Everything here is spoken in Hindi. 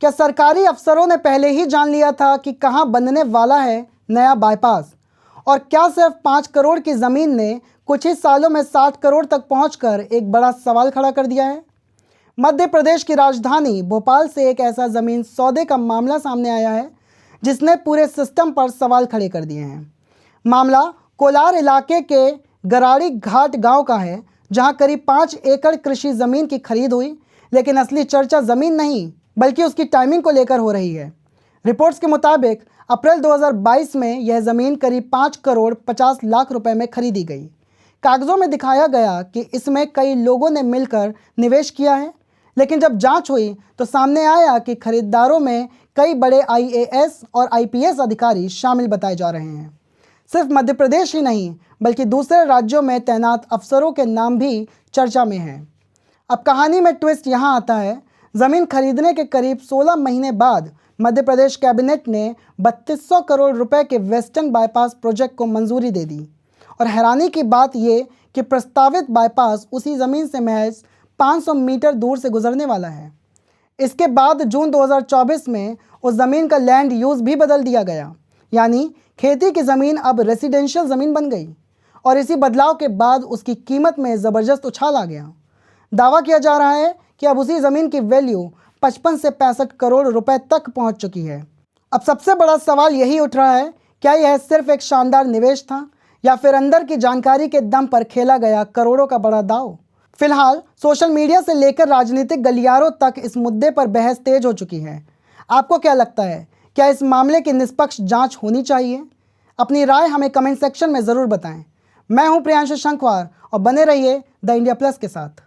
क्या सरकारी अफसरों ने पहले ही जान लिया था कि कहां बनने वाला है नया बाईपास? और क्या सिर्फ 5 करोड़ की जमीन ने कुछ ही सालों में 60 करोड़ तक पहुंचकर एक बड़ा सवाल खड़ा कर दिया है? मध्य प्रदेश की राजधानी भोपाल से एक ऐसा जमीन सौदे का मामला सामने आया है जिसने पूरे सिस्टम पर सवाल खड़े कर दिए हैं। मामला कोलार इलाके के गराड़ी घाट गांव का है, जहां करीब 5 एकड़ कृषि जमीन की खरीद हुई, लेकिन असली चर्चा जमीन नहीं बल्कि उसकी टाइमिंग को लेकर हो रही है। रिपोर्ट्स के मुताबिक अप्रैल 2022 में यह जमीन करीब 5 करोड़ 50 लाख रुपए में खरीदी गई। कागजों में दिखाया गया कि इसमें कई लोगों ने मिलकर निवेश किया है, लेकिन जब जांच हुई तो सामने आया कि खरीदारों में कई बड़े आईएएस और आईपीएस अधिकारी शामिल बताए जा रहे हैं। सिर्फ मध्य प्रदेश ही नहीं बल्कि दूसरे राज्यों में तैनात अफसरों के नाम भी चर्चा में हैं। अब कहानी में ट्विस्ट यहाँ आता है। ज़मीन खरीदने के करीब 16 महीने बाद मध्य प्रदेश कैबिनेट ने 3200 करोड़ रुपए के वेस्टर्न बाईपास प्रोजेक्ट को मंजूरी दे दी। और हैरानी की बात ये कि प्रस्तावित बाईपास उसी ज़मीन से महज 500 मीटर दूर से गुजरने वाला है। इसके बाद जून 2024 में उस ज़मीन का लैंड यूज़ भी बदल दिया गया, यानी खेती की ज़मीन अब रेसिडेंशियल ज़मीन बन गई। और इसी बदलाव के बाद उसकी कीमत में ज़बरदस्त उछाल आ गया। दावा किया जा रहा है कि अब उसी ज़मीन की वैल्यू 55 से 65 करोड़ रुपए तक पहुंच चुकी है। अब सबसे बड़ा सवाल यही उठ रहा है, क्या यह सिर्फ एक शानदार निवेश था या फिर अंदर की जानकारी के दम पर खेला गया करोड़ों का बड़ा दांव? फिलहाल सोशल मीडिया से लेकर राजनीतिक गलियारों तक इस मुद्दे पर बहस तेज हो चुकी है। आपको क्या लगता है, क्या इस मामले की निष्पक्ष जांच होनी चाहिए? अपनी राय हमें कमेंट सेक्शन में ज़रूर बताएं। मैं हूं प्रियांशु शंखवार और बने रहिए द इंडिया प्लस के साथ।